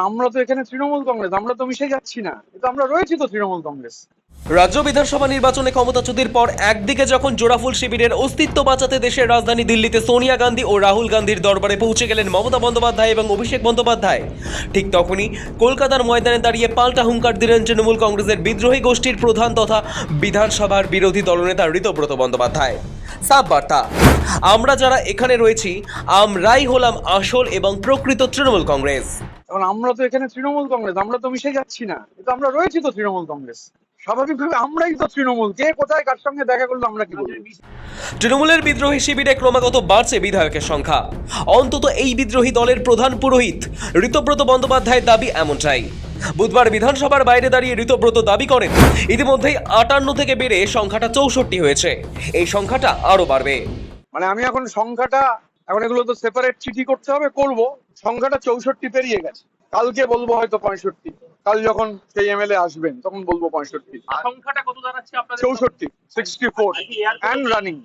আমরা তো এখানে তৃণমূল কংগ্রেস, আমরা তো মিশে যাচ্ছি না, কিন্তু আমরা রয়েছি তো তৃণমূল কংগ্রেস। রাজ্য বিধানসভা নির্বাচনে ক্ষমতাচ্যুতির পর একদিকে যখন জোড়াফুল শিবিরের অস্তিত্ব বাঁচাতে দেশের রাজধানী দিল্লিতে সোনিয়া গান্ধী ও রাহুল গান্ধীর দরবারে পৌঁছে গেলেন মমতা বন্দ্যোপাধ্যায় এবং অভিষেক বন্দ্যোপাধ্যায়, ঠিক তখনই কলকাতার ময়দানে দাঁড়িয়ে পাল্টা হুঙ্কার দিলেন তৃণমূল কংগ্রেসের বিদ্রোহী গোষ্ঠীর প্রধান তথা বিধানসভার বিরোধী দলনেতা ঋতব্রত বন্দ্যোপাধ্যায়। সাফ বার্তা, আমরা যারা এখানে রয়েছি আমরাই হলাম আসল এবং প্রকৃত তৃণমূল কংগ্রেস। কারণ আমরা তো এখানে তৃণমূল কংগ্রেস, আমরা তো মিশে যাচ্ছি না, কিন্তু আমরা রয়েছি তো তৃণমূল কংগ্রেস। স্বাভাবিকভাবে আমরাই তো তৃণমূল, কে কোথায় কার সঙ্গে দেখা করলো আমরা কি বলবো। তৃণমূলের বিদ্রোহী শিবিরে ক্রমাগত বাড়ছে বিধায়কের সংখ্যা। অন্তত এই বিদ্রোহী দলের প্রধান পুরোহিত ঋতব্রত বন্দ্যোপাধ্যায়ের দাবি এমনটাই। বুধবার বিধানসভার বাইরে দাঁড়িয়ে ঋতব্রত দাবি করেন ইতিমধ্যেই 58 থেকে বেড়ে সংখ্যাটা 64 হয়েছে, এই সংখ্যাটা আরো বাড়বে। মানে আমি এখন সংখ্যাটা, এখন এগুলো তো সেপারেট চিঠি করতে হবে, করব। সংখ্যাটা 64 পেরিয়ে গেছে, কালকে বলবো হয়তো 65, কাল যখন সেই এমএলএ আসবেন তখন বলবো 65। সংখ্যাটা কত দাঁড়াচ্ছে আপনাদের? 64, 64 অ্যান্ড রানিং।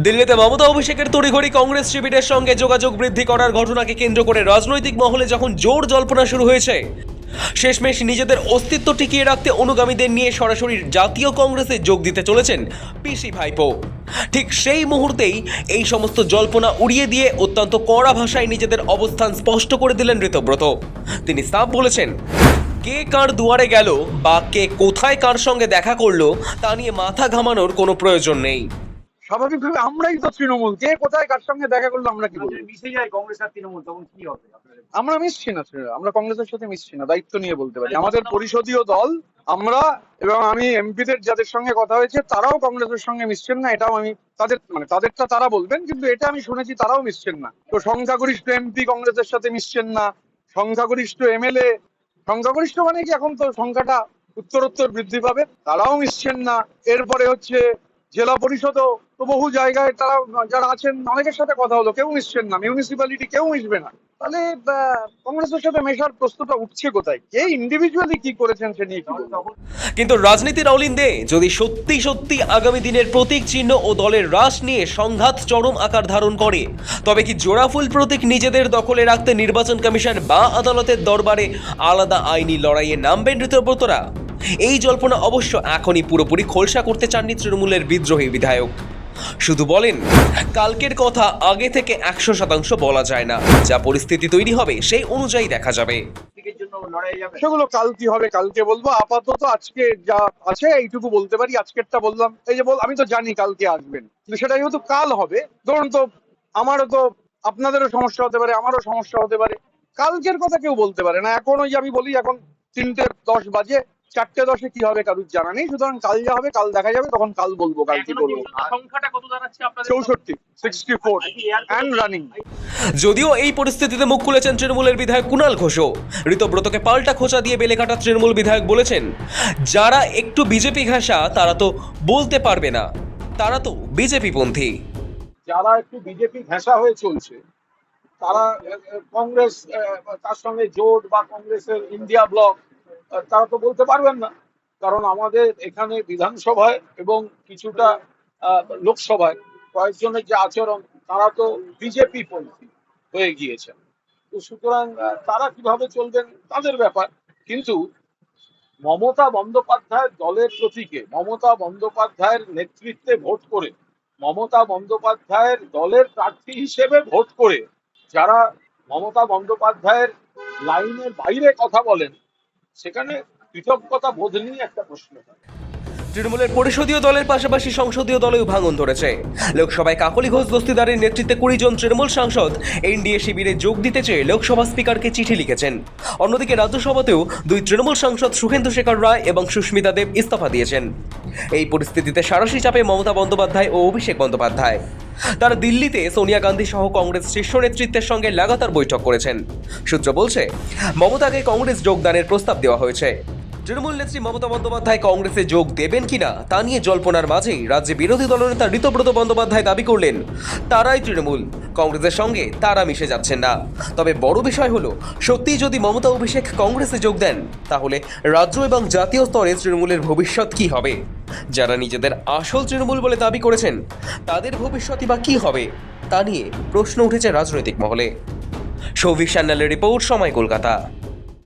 দিল্লিতে মমতা অভিষেকের তড়িঘড়ি কংগ্রেস শিবিরের সঙ্গে যোগাযোগ বৃদ্ধি করার ঘটনাকে কেন্দ্র করে রাজনৈতিক মহলে যখন জোর জল্পনা শুরু হয়েছে, শেষমেশ নিজেদের অস্তিত্ব টিকিয়ে রাখতে অনুগামীদের নিয়ে সরাসরি জাতীয় কংগ্রেসে যোগ দিতে চলেছেন পিসি ভাইপো। ঠিক সেই মুহূর্তেই এই সমস্ত জল্পনা উড়িয়ে দিয়ে অত্যন্ত কড়া ভাষায় নিজেদের অবস্থান স্পষ্ট করে দিলেন ঋতব্রত। তিনি সাফ বলেছেন, কে কার দুয়ারে গেল বা কে কোথায় কার সঙ্গে দেখা করলো তা নিয়ে মাথা ঘামানোর কোনো প্রয়োজন নেই। স্বাভাবিকভাবে আমরাই তো তৃণমূল, কে কোথায় কার সঙ্গে দেখা করলো আমরা কি বলবো। মিশে যায় কংগ্রেস আর তৃণমূল, তখন কি হবে আপনাদের? আমরা মিশছি না, আমরা কংগ্রেসের সাথে মিশছি না, দায়িত্ব নিয়ে বলতে পারি। আমাদের পরিষদীয় দল আমরা, এবং আমি এমপিদের যাদের সঙ্গে কথা হয়েছে তারাও কংগ্রেসের সঙ্গে মিশছেন না, এটাও আমি তাদেরটা তারা বলবেন, কিন্তু এটা আমি শুনেছি তারাও মিশছেন না। তো সংখ্যাগরিষ্ঠ এমপি কংগ্রেসের সাথে মিশছেন না, সংখ্যাগরিষ্ঠ এমএলএ, সংখ্যাগরিষ্ঠ মানে কি এখন তো সংখ্যাটা উত্তরোত্তর বৃদ্ধি পাবে, তারাও মিশছেন না। এরপরে হচ্ছে জেলা পরিষদও তো বহু জায়গায় তারা যারা আছেন অনেকের সাথে কথা হলো, কেউ মিশছেন না, মিউনিসিপ্যালিটি কেউ মিশবে না। তাহলে কংগ্রেসের সাথে মেশার প্রশ্নটা উঠছে কোথায়, কে ইন্ডিভিজুয়ালি কি করেছেন সে নিয়ে কি বলবো। কিন্তু রাজনীতির অলিন্দে যদি সত্যি সত্যি আগামী দিনের প্রতীক চিহ্ন ও দলের হ্রাস নিয়ে সংঘাত চরম আকার ধারণ করে, তবে কি জোড়াফুল প্রতীক নিজেদের দখলে রাখতে নির্বাচন কমিশন বা আদালতের দরবারে আলাদা আইনি লড়াইয়ে নামবেন ঋতব্রতরা? এই জল্পনা অবশ্য এখনই পুরোপুরি খোলসা করতে চাননি তৃণমূলের বিদ্রোহী বিধায়ক। শুধু বলেন, কালকের কথা আগে থেকে 100% বলা যায় না, যা পরিস্থিতি তৈরি হবে সেই অনুযায়ী দেখা যাবে। সেগুলো কাল কি হবে কালকে বলবো, আপাতত আজকে যা আছে এইটুকু বলতে পারি। আজকেরটা বললাম, এই যে আমি তো জানি কালকে আসবেন, কিন্তু সেটা যেহেতু কাল হবে, ধরুন তো আমারও তো, আপনাদেরও সমস্যা হতে পারে, আমারও সমস্যা হতে পারে, কালকের কথা কেউ বলতে পারে না। এখন ওই যে আমি বলি, এখন 3:10 বাজে, 4:10 কি হবে কারুর জানা নেই। সুতরাং কাল যা হবে কাল দেখা যাবে, তখন কাল বলবো কাল কি করবো। সংখ্যাটা কত দাঁড়াচ্ছে আপনাদের? 64, 64 অ্যান্ড রানিং। যদিও এই পরিস্থিতিতে মুখ খুলেছেন তৃণমূলের বিধায়ক কুণাল ঘোষও। ঋতব্রতকে পাল্টা খোঁচা দিয়ে বেলেঘাটা তৃণমূল বিধায়ক বলেছেন, যারা একটু বিজেপি ঘেঁষা তারা তো বলতে পারবে না, তারা তো বিজেপি পন্থী। যারা একটু বিজেপি ঘেঁষা হয়ে চলছে তারা কংগ্রেস, তার সঙ্গে জোট বা কংগ্রেসের ইন্ডিয়া ব্লক, তারা তো বলতে পারবেন না। কারণ আমাদের এখানে বিধানসভায় এবং কিছুটা লোকসভায় কয়েকজনের যে আচরণ, তারা তো বিজেপি পন্থী হয়ে গিয়েছেন। তো সুতরাং তারা কিভাবে চলবেন তাদের ব্যাপার। কিন্তু মমতা বন্দ্যোপাধ্যায়ের দলের প্রতীকে, মমতা বন্দ্যোপাধ্যায়ের নেতৃত্বে ভোট করে, মমতা বন্দ্যোপাধ্যায়ের দলের প্রার্থী হিসেবে ভোট করে যারা মমতা বন্দ্যোপাধ্যায়ের লাইনের বাইরে কথা বলেন, সেখানে কৃতজ্ঞতা বোধ নিয়ে একটা প্রশ্ন হয়। তৃণমূলের পরিষদীয় দলের পাশাপাশি সংসদীয় দলেও ভাঙন ধরেছে। লোকসভায় কাকলি ঘোষ দস্তিদারের নেতৃত্বে 20 জন তৃণমূল সাংসদ এনডিএ শিবিরে যোগ দিতে চেয়ে লোকসভা স্পিকারকে চিঠি লিখেছেন। অন্যদিকে রাজ্যসভাতেও 2 তৃণমূল সাংসদ সুখেন্দু শেখর রায় এবং সুস্মিতা দেব ইস্তফা দিয়েছেন। এই পরিস্থিতিতে সাঁড়াশি চাপে মমতা বন্দ্যোপাধ্যায় ও অভিষেক বন্দ্যোপাধ্যায়। তারা দিল্লিতে সোনিয়া গান্ধী সহ কংগ্রেস শীর্ষ নেতৃত্বের সঙ্গে লাগাতার বৈঠক করেছেন। সূত্র বলছে, মমতাকে কংগ্রেস যোগদানের প্রস্তাব দেওয়া হয়েছে। তৃণমূল নেত্রী মমতা বন্দ্যোপাধ্যায় কংগ্রেসে যোগ দেবেন কিনা তা নিয়ে জল্পনার মাঝেই রাজ্যে বিরোধী দলনেতা ঋতব্রত বন্দ্যোপাধ্যায় দাবি করলেন, তারাই তৃণমূল, কংগ্রেসের সঙ্গে তারা মিশে যাচ্ছেন না। তবে বড় বিষয় হলো, সত্যিই যদি মমতা অভিষেক কংগ্রেসে যোগ দেন, তাহলে রাজ্য এবং জাতীয় স্তরে তৃণমূলের ভবিষ্যৎ কি হবে? যারা নিজেদের আসল তৃণমূল বলে দাবি করেছেন, তাদের ভবিষ্যৎই বা কি হবে তা নিয়ে প্রশ্ন উঠেছে রাজনৈতিক মহলে। সৌভিক সান্যালের রিপোর্ট, সময় কলকাতা।